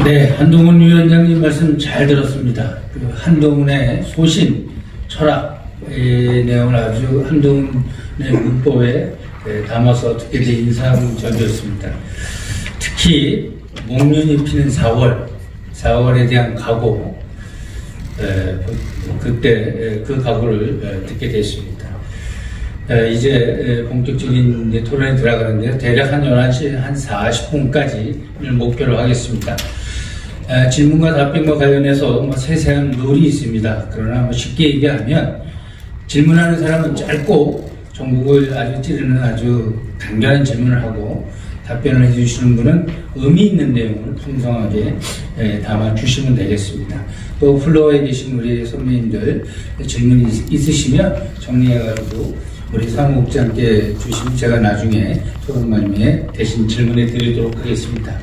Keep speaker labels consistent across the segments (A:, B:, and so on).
A: 네, 한동훈 위원장님 말씀 잘 들었습니다. 그 한동훈의 소신, 철학의 내용을 아주 한동훈의 문법에 담아서 듣게 돼 인상적이었습니다. 특히 목련이 피는 4월에 대한 각오, 그때 그 각오를 듣게 됐습니다. 이제 본격적인 토론에 들어가는데요. 대략 한 11시 한 40분까지를 목표로 하겠습니다. 질문과 답변과 관련해서 세세한 룰이 있습니다. 그러나 쉽게 얘기하면 질문하는 사람은 짧고 전국을 아주 찌르는 아주 간결한 질문을 하고 답변을 해주시는 분은 의미 있는 내용을 풍성하게 담아주시면 되겠습니다. 또 플로어에 계신 우리 선배님들 질문이 있으시면 정리해가지고 우리 사무국장께 주시면 제가 나중에 토론만에 대신 질문해 드리도록 하겠습니다.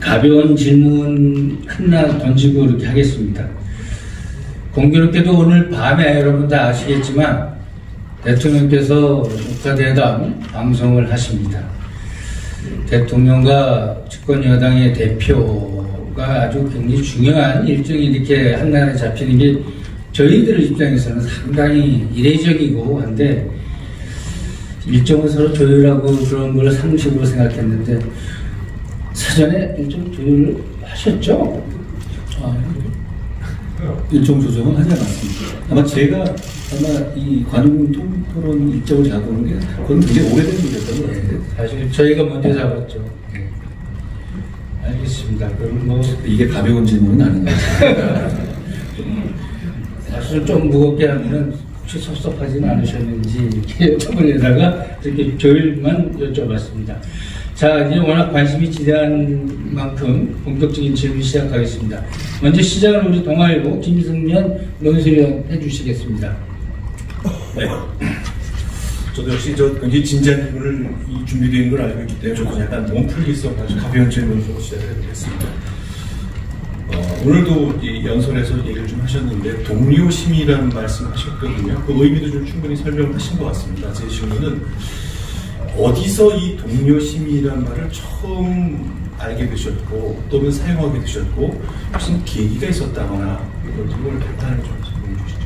A: 가벼운 질문 하나 던지고 이렇게 하겠습니다. 공교롭게도 오늘 밤에 여러분 다 아시겠지만 대통령께서 국가대담 방송을 하십니다. 대통령과 집권여당의 대표가 아주 굉장히 중요한 일정이 이렇게 한날에 잡히는 게 저희들 입장에서는 상당히 이례적이고 한데 일정을 서로 조율하고 그런 걸 상식으로 생각했는데 사전에 일정 조율을 하셨죠?
B: 일정 조정은 하지 않았습니다. 아마 제가 이 관훈 토론 일정을 잡은 게 그건 굉장히 오래된 일이었던 것 같아요.
A: 사실 저희가 먼저 잡았죠. 알겠습니다. 그럼
B: 이게 가벼운 질문은 아닌 것 같아요.
A: 사실 좀 무겁게 하면은 혹시 섭섭하지는 않으셨는지 이렇게 여쭤보려다가 이렇게 조율만 여쭤봤습니다. 자, 이제 워낙 관심이 지대한 만큼 본격적인 질문 시작하겠습니다. 먼저 시작은 우리 동아일보 김승면 논설위원 해주시겠습니다.
C: 네. 저도 역시 굉장히 진지한 질문을 준비되어 있는 걸 알고 있기 때문에 저도 약간 몸 풀기 성 아주 가벼운 질문으로 시작을 해보겠습니다. 오늘도 이 연설에서 얘기를 좀 하셨는데 동료심이라는 말씀 하셨거든요. 그 의미도 좀 충분히 설명하신 것 같습니다. 제 질문은 어디서 이 동료심이라는 말을 처음 알게 되셨고 또는 사용하게 되셨고 무슨 계기가 있었다거나 이걸 간단하게 좀 설명해 주시죠.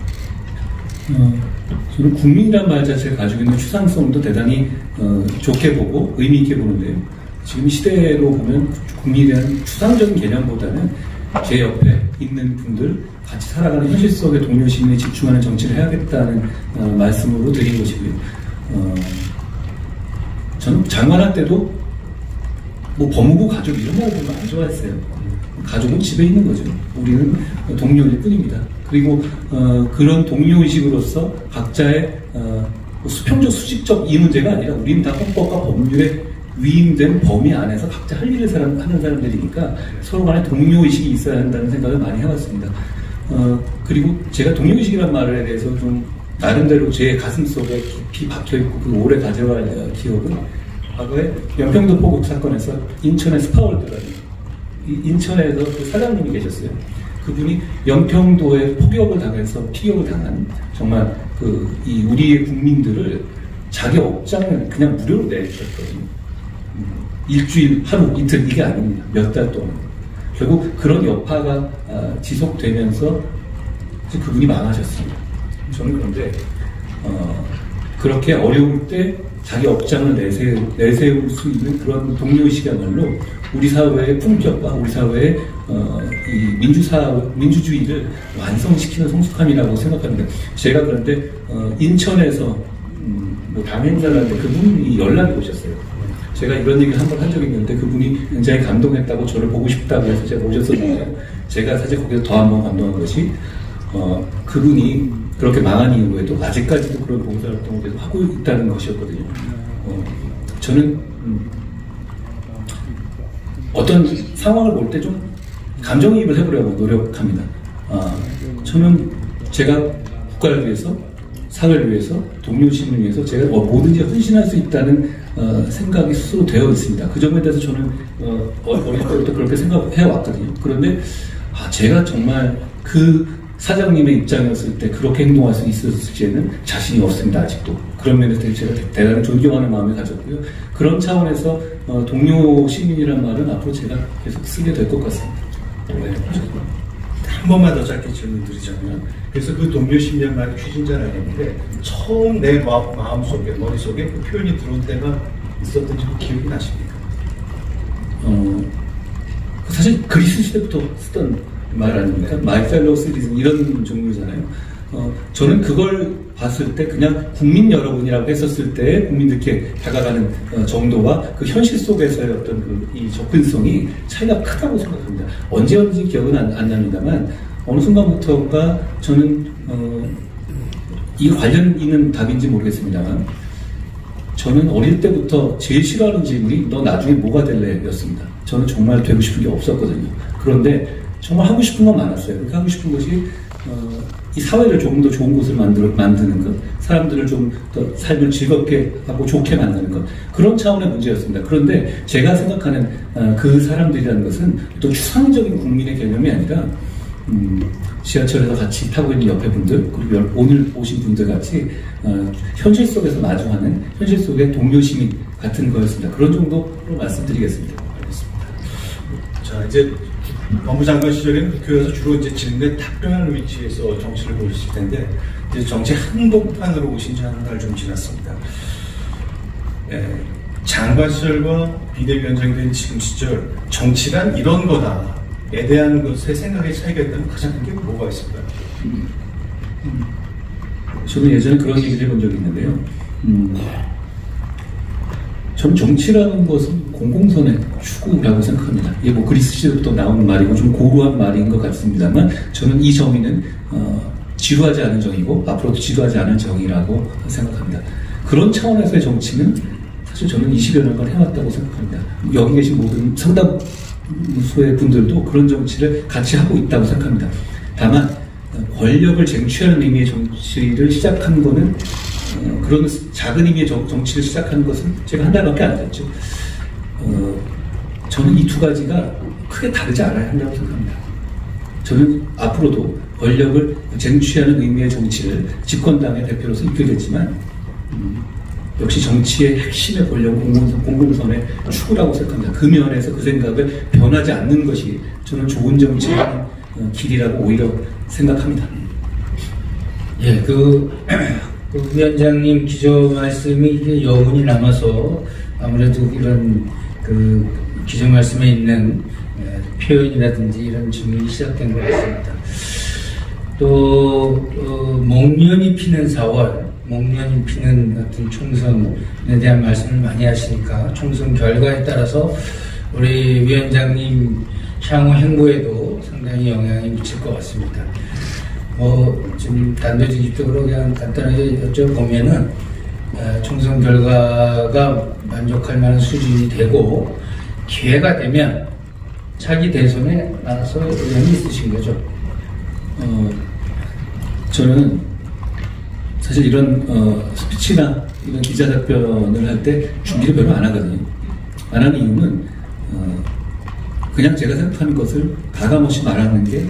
B: 저는 국민이란 말 자체가 가지고 있는 추상성도 대단히 좋게 보고 의미 있게 보는데요. 지금 시대로 보면 국민에 대한 추상적인 개념보다는 제 옆에 있는 분들 같이 살아가는 현실 속의 동료심에 집중하는 정치를 해야겠다는 말씀으로 드린 것이고요. 저는 장관할 때도 법무부 가족 이런 말을 보면 안 좋아했어요. 가족은 집에 있는 거죠. 우리는 동료일 뿐입니다. 그리고 그런 동료의식으로서 각자의 수평적 수직적 이 문제가 아니라 우리는 다 헌법과 법률에 위임된 범위 안에서 각자 할 일을 하는 사람들이니까 서로 간에 동료의식이 있어야 한다는 생각을 많이 해왔습니다. 그리고 제가 동료의식이라는 말에 대해서 좀 나름대로 제 가슴 속에 깊이 박혀있고 그 오래 가져갈 기억은 과거에 연평도 포격 사건에서 인천의 스파월드라는 인천에서 그 사장님이 계셨어요. 그분이 연평도에 포격을 당해서 피격을 당한 정말 우리의 국민들을 자기 업장을 그냥 무료로 내주셨거든요. 일주일, 하루, 이틀 이게 아닙니다. 몇 달 동안. 결국 그런 여파가 지속되면서 그분이 망하셨습니다. 저는 그런데 그렇게 어려울 때 자기 업장을 내세울 수 있는 그런 동료의식이야말로 우리 사회의 품격과 우리 사회의 이 민주주의를 완성시키는 성숙함이라고 생각합니다. 제가 그런데 인천에서 당행자라는데 그분이 연락이 오셨어요. 제가 이런 얘기를 한 번 한 적이 있는데 그분이 굉장히 감동했다고 저를 보고 싶다고 해서 제가 모셨었는데 제가 사실 거기서 더 한 번 감동한 것이 그분이 그렇게 망한 이후에도 아직까지도 그런 봉사활동을 계속 하고 있다는 것이었거든요. 저는 어떤 상황을 볼 때 좀 감정이입을 해보려고 노력합니다. 저는 제가 국가를 위해서, 사회를 위해서, 동료심을 위해서 제가 뭐든지 헌신할 수 있다는 생각이 스스로 되어 있습니다. 그 점에 대해서 저는 어릴 때부터 그렇게 생각해 왔거든요. 그런데 제가 정말 그 사장님의 입장이었을 때 그렇게 행동할 수 있었을지에는 자신이 없습니다. 아직도. 그런 면에서 제가 대단히 존경하는 마음을 가졌고요. 그런 차원에서 동료 시민이란 말은 앞으로 제가 계속 쓰게 될 것 같습니다.
C: 네. 한 번만 더 짧게 질문 드리자면, 그래서 그 동료 시민이란 말이 퀴즈인지는 알겠는데 처음 내 마음속에, 머릿속에 그 표현이 들어온 때가 있었던지 기억이 나십니까?
B: 사실 그리스 시대부터 쓰던 말 아닙니까? My fellow citizen 이런 종류잖아요. 저는 그걸 봤을 때 그냥 국민 여러분이라고 했었을 때 국민들께 다가가는 정도와 그 현실 속에서의 어떤 이 접근성이 차이가 크다고 생각합니다. 언제였는지 기억은 안 납니다만 어느 순간부터가 저는 이 관련 있는 답인지 모르겠습니다만 저는 어릴 때부터 제일 싫어하는 질문이 너 나중에 뭐가 될래? 였습니다. 저는 정말 되고 싶은 게 없었거든요. 그런데 정말 하고 싶은 건 많았어요. 그렇게 하고 싶은 것이 이 사회를 조금 더 좋은 곳을 만드는 것, 사람들을 좀 더 삶을 즐겁게 하고 좋게 만드는 것, 그런 차원의 문제였습니다. 그런데 제가 생각하는 그 사람들이라는 것은 또 추상적인 국민의 개념이 아니라 지하철에서 같이 타고 있는 옆에 분들, 그리고 오늘 오신 분들 같이 현실 속에서 마주하는 현실 속의 동료 시민 같은 거였습니다. 그런 정도로 말씀드리겠습니다.
C: 알겠습니다. 자, 이제 법무장관 시절에는 국회에서 주로 이제 질문에 답변하는 위치에서 정치를 보셨을 텐데, 이제 정치 한복판으로 오신 지 한 달 좀 지났습니다. 장관 시절과 비대위원장이 된 지금 시절, 정치란 이런 거다에 대한 것에 생각의 차이가 있다면 가장 큰 게 뭐가 있을까요?
B: 저는 예전에 그런 얘기를 해본 적이 있는데요. 전 정치라는 것은 공공선의 추구라고 생각합니다. 이게 뭐 그리스 시대부터 나오는 말이고 좀 고루한 말인 것 같습니다만 저는 이 정의는 지루하지 않은 정의고 앞으로도 지루하지 않은 정의라고 생각합니다. 그런 차원에서의 정치는 사실 저는 20여 년간 해왔다고 생각합니다. 여기 계신 모든 상당수의 분들도 그런 정치를 같이 하고 있다고 생각합니다. 다만 권력을 쟁취하는 의미의 정치를 시작한 거는 그런 작은 의미의 정치를 시작한 것은 제가 한 달밖에 안 됐죠. 저는 이 두 가지가 크게 다르지 않아야 한다고 생각합니다. 저는 앞으로도 권력을 쟁취하는 의미의 정치를 집권당의 대표로서 이끌겠지만 역시 정치의 핵심의 권력은 공공선의 추구라고 생각합니다. 그 면에서 그 생각을 변하지 않는 것이 저는 좋은 정치의 길이라고 오히려 생각합니다.
A: 예, 그 위원장님 기조 말씀이 여운이 남아서 아무래도 이런 그 기조 말씀에 있는 표현이라든지 이런 질문이 시작된 것 같습니다. 또 목련이 피는 4월, 목련이 피는 어떤 총선에 대한 말씀을 많이 하시니까 총선 결과에 따라서 우리 위원장님 향후 행보에도 상당히 영향이 미칠 것 같습니다. 지금 단도직입적으로 그냥 간단하게 여쭤보면은 총선 결과가 만족할 만한 수준이 되고 기회가 되면 차기 대선에 나가서 의향이 있으신 거죠?
B: 저는 사실 이런 스피치나 이런 기자답변을 할 때 준비를 별로 안 하거든요. 안 하는 이유는 그냥 제가 생각하는 것을 가감없이 말하는 게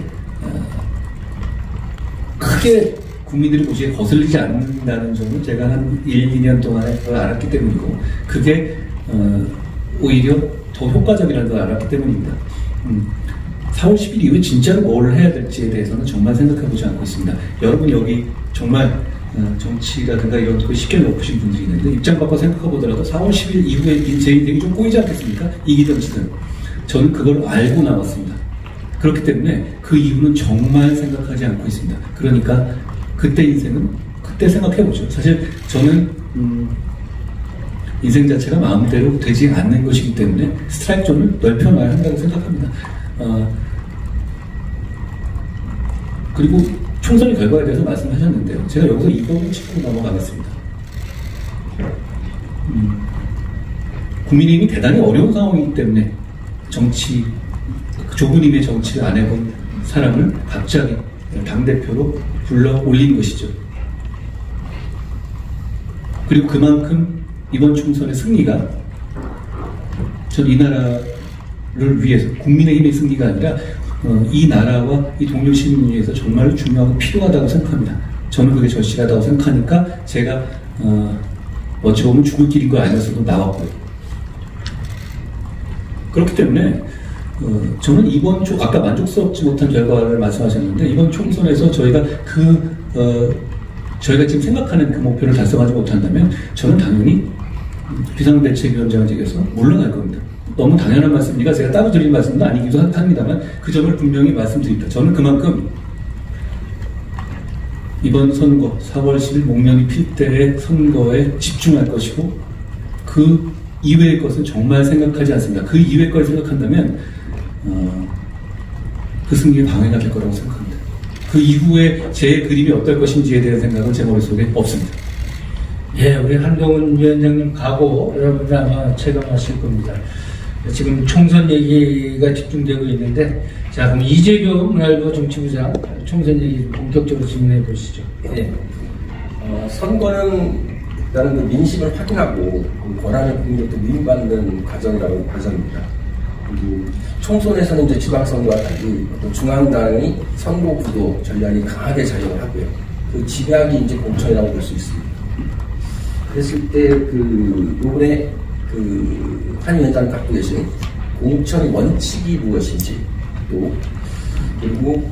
B: 크게 국민들이 보시기에 거슬리지 않는다는 점을 제가 한 1, 2년 동안에 그걸 알았기 때문이고 그게 오히려 더 효과적이라는 걸 알았기 때문입니다. 4월 10일 이후에 진짜로 뭘 해야 될지에 대해서는 정말 생각해보지 않고 있습니다. 여러분 여기 정말 정치라든가 이런 거 쉽게 높으신 분들이 있는데 입장 바꿔 생각해보더라도 4월 10일 이후에 제 인생이 좀 꼬이지 않겠습니까? 이기든 지든. 저는 그걸 알고 나왔습니다. 그렇기 때문에 그 이유는 정말 생각하지 않고 있습니다. 그러니까 그때 인생은 그때 생각해보죠. 사실 저는 인생 자체가 마음대로 되지 않는 것이기 때문에 스트라이크 존을 넓혀놔야 한다고 생각합니다. 그리고 총선 결과에 대해서 말씀하셨는데요. 제가 여기서 이거를 짚고 넘어가겠습니다. 국민의힘이 대단히 어려운 상황이기 때문에 정치, 좁은 힘의 정치를 안 해본 사람을 갑자기 당대표로 불러 올린 것이죠. 그리고 그만큼 이번 총선의 승리가 전 이 나라를 위해서 국민의힘의 승리가 아니라 이 나라와 이 동료 시민을 위해서 정말 중요하고 필요하다고 생각합니다. 저는 그게 절실하다고 생각하니까 제가 어찌 보면 죽을 길인 거 아니어서도 나왔고요. 그렇기 때문에 저는 이번 아까 만족스럽지 못한 결과를 말씀하셨는데 이번 총선에서 저희가 저희가 지금 생각하는 그 목표를 달성하지 못한다면 저는 당연히 비상대책위원장직에서 물러날 겁니다. 너무 당연한 말씀이니까 제가 따로 드린 말씀은 아니기도 합니다만 그 점을 분명히 말씀드립니다. 저는 그만큼 이번 선거 4월 10일 목련이 필 때의 선거에 집중할 것이고 그 이외의 것은 정말 생각하지 않습니다. 그 이외의 걸 생각한다면 그 승리에 방해가 될 거라고 생각합니다. 그 이후에 제 그림이 어떨 것인지에 대한 생각은 제 머릿속에 없습니다.
A: 예, 우리 한동훈 위원장님 각오 여러분들 아마 체감하실 겁니다. 지금 총선 얘기가 집중되고 있는데, 자, 그럼 이재교 문화일보 정치부장 총선 얘기 본격적으로 질문해 보시죠.
D: 네. 선거는 일단은 그 민심을 확인하고 그 권한을 국민으로부터 위임받는 과정이라고 봐집니다. 총선에서는 이제 지방선거와 달리 어떤 중앙당이 선거 구도 전략이 강하게 작용을 하고요. 그 집약이 이제 공천이라고 볼 수 있습니다. 그랬을 때 요번에 한 위원장 갖고 계신 공천 원칙이 무엇인지 그리고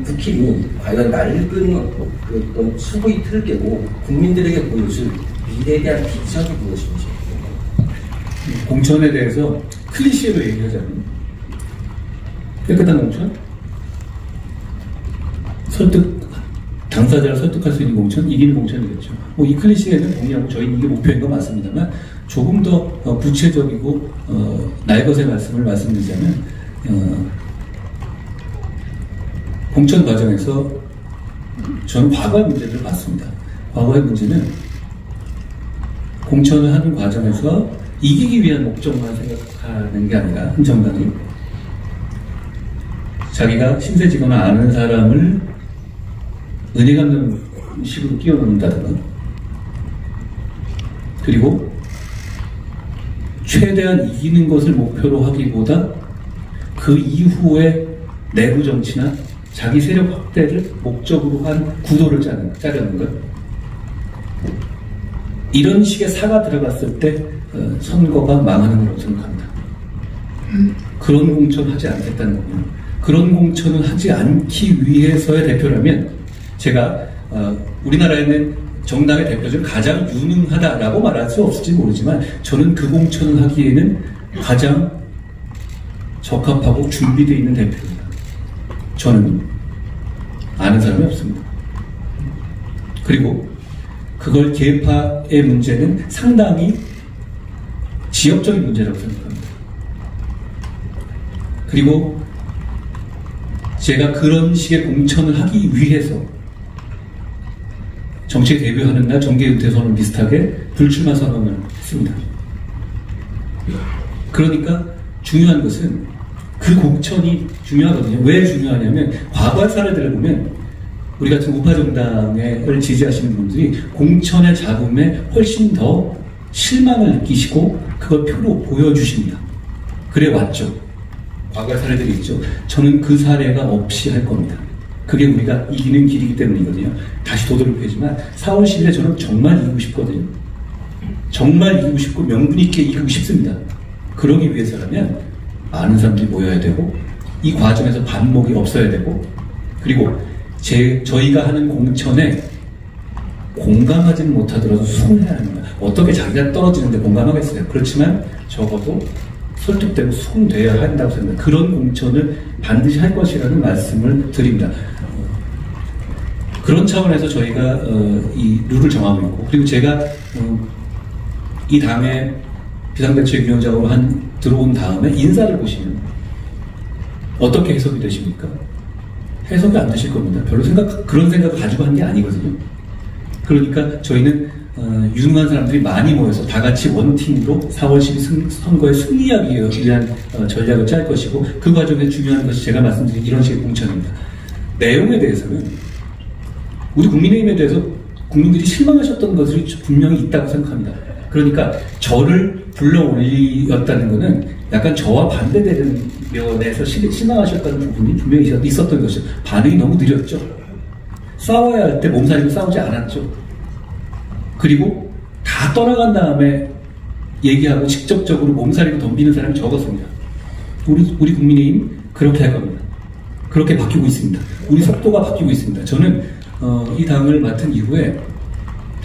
D: 국힘이 과연 낡은 어떤 수구의 틀을 깨고 국민들에게 보여줄 미래에 대한 비전이 무엇인지.
B: 공천에 대해서 클리셰로 얘기하자면 깨끗한 공천, 당사자를 설득할 수 있는 공천, 이기는 공천이겠죠. 이 클리셰에는 동의하고 저희는 이게 목표인 건 맞습니다만 조금 더 구체적이고 날것의 말씀을 말씀드리자면 공천 과정에서 저는 과거의 문제를 봤습니다. 과거의 문제는 공천을 하는 과정에서 이기기 위한 목적만 생각하는 게 아니라 한 정당이 자기가 신세지거나 아는 사람을 은혜 갚는 식으로 끼워넣는다든가 그리고 최대한 이기는 것을 목표로 하기보다 그 이후에 내부 정치나 자기 세력 확대를 목적으로 한 구도를 짜려는 것. 이런 식의 사가 들어갔을 때 선거가 망하는 거라고 생각합니다. 그런 공천 하지 않겠다는 거고요. 그런 공천을 하지 않기 위해서의 대표라면 제가 우리나라에는 정당의 대표 중 가장 유능하다라고 말할 수 없을지 모르지만 저는 그 공천을 하기에는 가장 적합하고 준비되어 있는 대표입니다. 저는 아는 사람이 없습니다. 그리고 그걸 계파의 문제는 상당히 지역적인 문제라고 생각합니다. 그리고 제가 그런 식의 공천을 하기 위해서 정치에 데뷔하는 날 정계은퇴 선언 비슷하게 불출마 선언을 했습니다. 그러니까 중요한 것은 그 공천이 중요하거든요. 왜 중요하냐면 과거의 사례들을 보면 우리 같은 우파 정당을 지지하시는 분들이 공천의 잡음에 훨씬 더 실망을 느끼시고 그걸 표로 보여주십니다. 그래 왔죠. 과거의 사례들이 있죠. 저는 그 사례가 없이 할 겁니다. 그게 우리가 이기는 길이기 때문이거든요. 다시 도돌이표지만 4월 10일에 저는 정말 이기고 싶거든요. 정말 이기고 싶고 명분 있게 이기고 싶습니다. 그러기 위해서라면 많은 사람들이 모여야 되고 이 과정에서 반목이 없어야 되고 그리고 저희가 하는 공천에 공감하지는 못하더라도 수긍해야 합니다. 어떻게 자기가 떨어지는데 공감하겠어요. 그렇지만 적어도 설득되고 수긍돼야 한다고 생각합니다. 그런 공천을 반드시 할 것이라는 말씀을 드립니다. 그런 차원에서 저희가 이 룰을 정하고 있고 그리고 제가 이 당의 비상대책위원장으로 들어온 다음에 인사를 보시면 어떻게 해석이 되십니까? 해석이 안 되실 겁니다. 별로 그런 생각을 가지고 한 게 아니거든요. 그러니까 저희는 유능한 사람들이 많이 모여서 다 같이 원팀으로 4월 12일 선거에 승리하기 위한 전략을 짤 것이고 그 과정에 중요한 것이 제가 말씀드린 이런 식의 공천입니다. 내용에 대해서는 우리 국민의힘에 대해서 국민들이 실망하셨던 것이 분명히 있다고 생각합니다. 그러니까 저를 불러 올렸다는 것은 약간 저와 반대되는 면에서 실망하셨다는 부분이 분명히 있었던 것이죠. 반응이 너무 느렸죠. 싸워야 할 때 몸살리고 싸우지 않았죠. 그리고 다 떠나간 다음에 얘기하고 직접적으로 몸살리고 덤비는 사람이 적었습니다. 우리 국민의힘 그렇게 할 겁니다. 그렇게 바뀌고 있습니다. 우리 속도가 바뀌고 있습니다. 저는 이 당을 맡은 이후에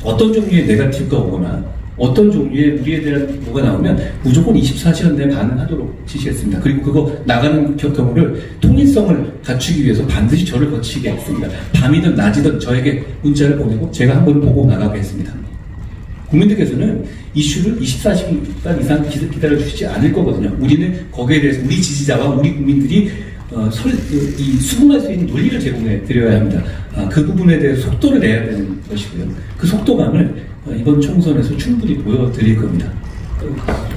B: 어떤 종류의 네거티브가 오거나 어떤 종류의 우리에 대한 뭐가 나오면 무조건 24시간 내에 반응하도록 지시했습니다. 그리고 그거 나가는 경우를 통일성을 갖추기 위해서 반드시 저를 거치게 했습니다. 밤이든 낮이든 저에게 문자를 보내고 제가 한번 보고 나가게 했습니다. 국민들께서는 이슈를 24시간 이상 기다려주시지 않을 거거든요. 우리는 거기에 대해서 우리 지지자와 우리 국민들이 수긍할 수 있는 논리를 제공해 드려야 합니다. 그 부분에 대해서 속도를 내야 되는 것이고요. 그 속도감을 이번 총선에서 충분히 보여드릴 겁니다.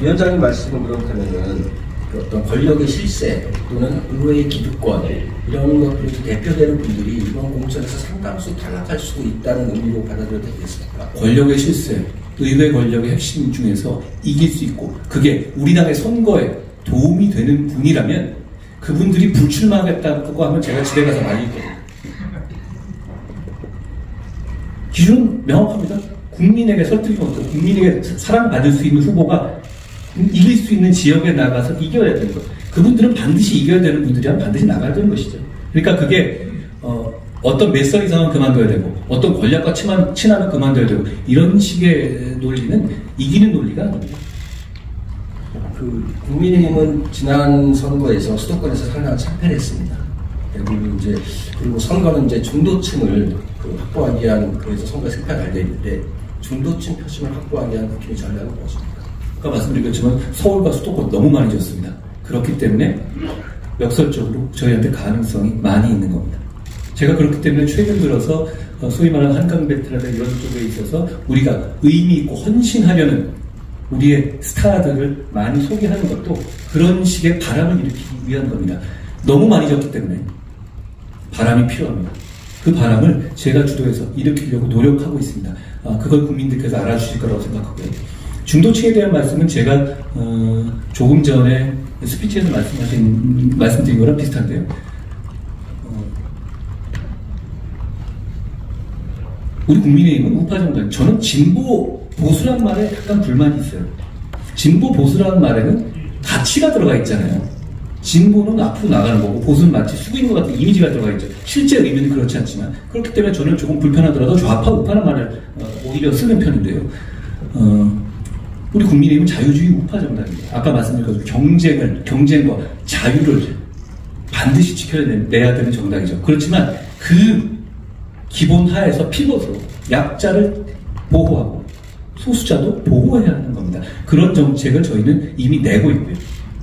D: 위원장님 말씀은 그렇다면은 어떤 권력의 실세 또는 의회의 기득권 이런 것들이 대표되는 분들이 이번 공천에서 상당수 탈락할 수도 있다는 의미로 받아들여도 되겠습니까?
B: 권력의 실세, 의회 권력의 핵심 중에서 이길 수 있고 그게 우리 당의 선거에 도움이 되는 분이라면 그분들이 불출마하겠다고 하면 제가 집에 가서 말릴 겁니다. 기준은 명확합니다. 국민에게 설득이 없고 국민에게 사랑받을 수 있는 후보가 이길 수 있는 지역에 나가서 이겨야 되는 거예요. 그분들은 반드시 이겨야 되는 분들이라면 반드시 나가야 되는 것이죠. 그러니까 그게 어떤 몇 석 이상은 그만둬야 되고 어떤 권력과 친하면 그만둬야 되고 이런 식의 논리는 이기는 논리가 아닙니다.
D: 국민의힘은 지난 선거에서 수도권에서 상당히 참패를 했습니다. 그리고 선거는 이제 중도층을 확보하기 위한 그래서 선거 승패가 달려 있는데 중도층 표심을 확보하기 위한 국힘의 전략은 무엇입니까?
B: 아까 말씀드렸지만 서울과 수도권 너무 많이 졌습니다. 그렇기 때문에 역설적으로 저희한테 가능성이 많이 있는 겁니다. 제가 그렇기 때문에 최근 들어서 소위 말하는 한강 배틀이나 이런 쪽에 있어서 우리가 의미 있고 헌신하려는 우리의 스타들을 많이 소개하는 것도 그런 식의 바람을 일으키기 위한 겁니다. 너무 많이 졌기 때문에 바람이 필요합니다. 그 바람을 제가 주도해서 일으키려고 노력하고 있습니다. 그걸 국민들께서 알아주실 거라고 생각하고요. 중도층에 대한 말씀은 제가 조금 전에 스피치에서 말씀드린 거랑 비슷한데요. 우리 국민의힘은 우파 정당, 저는 진보 보수란 말에 약간 불만이 있어요. 진보 보수라는 말에는 가치가 들어가 있잖아요. 진보는 앞으로 나가는 거고 보수는 마치 숙인 것 같은 이미지가 들어가 있죠. 실제 의미는 그렇지 않지만 그렇기 때문에 저는 조금 불편하더라도 좌파 우파란 말을 오히려 쓰는 편인데요. 우리 국민의힘은 자유주의 우파 정당입니다. 아까 말씀드린 것처럼 경쟁과 자유를 반드시 지켜내야 되는 정당이죠. 그렇지만 그 기본 하에서 피벗으로 약자를 보호하고 소수자도 보호해야 하는 겁니다. 그런 정책을 저희는 이미 내고 있고요.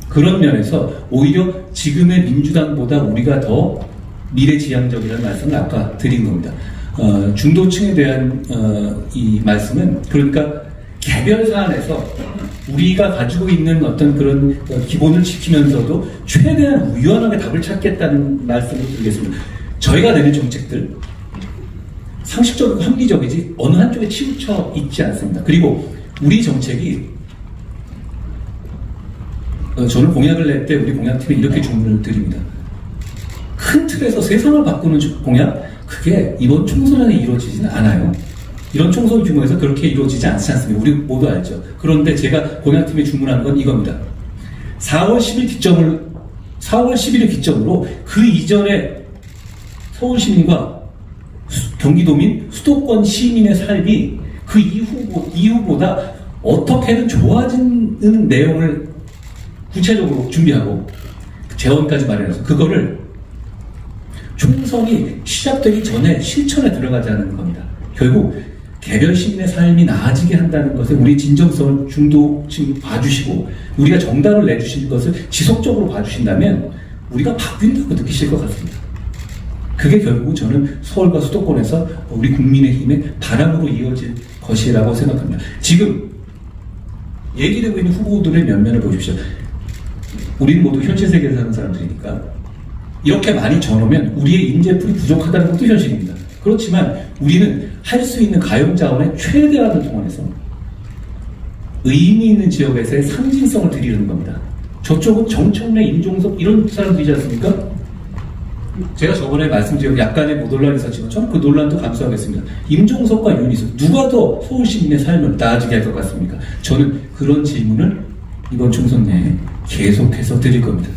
B: 그런 면에서 오히려 지금의 민주당보다 우리가 더 미래지향적이라는 말씀을 아까 드린 겁니다. 중도층에 대한 이 말씀은 그러니까 개별 사안에서 우리가 가지고 있는 어떤 그런 기본을 지키면서도 최대한 유연하게 답을 찾겠다는 말씀을 드리겠습니다. 저희가 내는 정책들 상식적이고 합리적이지 어느 한쪽에 치우쳐 있지 않습니다. 그리고 우리 정책이 저는 공약을 낼 때 우리 공약팀에 이렇게 주문을 드립니다. 큰 틀에서 세상을 바꾸는 공약 그게 이번 총선에 이루어지지는 않아요. 이런 총선 규모에서 그렇게 이루어지지 않지 않습니다. 우리 모두 알죠. 그런데 제가 공약팀에 주문하는 건 이겁니다. 4월 10일 기점으로 그 이전에 서울 시민과 경기도민, 수도권 시민의 삶이 그 이후보다 어떻게든 좋아지는 내용을 구체적으로 준비하고 재원까지 마련해서 그거를 총선이 시작되기 전에 실천에 들어가자는 겁니다. 결국 개별 시민의 삶이 나아지게 한다는 것에 우리 진정성을 중도층이 봐주시고 우리가 정답을 내주실 것을 지속적으로 봐주신다면 우리가 바뀐다고 느끼실 것 같습니다. 그게 결국 저는 서울과 수도권에서 우리 국민의힘의 바람으로 이어질 것이라고 생각합니다. 지금 얘기되고 있는 후보들의 면면을 보십시오. 우리는 모두 현실 세계에 사는 사람들이니까 이렇게 많이 전오면 우리의 인재풀이 부족하다는 것도 현실입니다. 그렇지만 우리는 할 수 있는 가용 자원의 최대한을 동원해서 의미 있는 지역에서의 상징성을 드리는 겁니다. 저쪽은 정청래, 임종석 이런 사람들이지 않습니까? 제가 저번에 말씀드린 약간의 논란이 있었지만 저는 그 논란도 감수하겠습니다. 임종석과 윤희숙 누가 더 서울 시민의 삶을 나아지게 할 것 같습니까? 저는 그런 질문을 이번 총선 내에 계속해서 드릴 겁니다.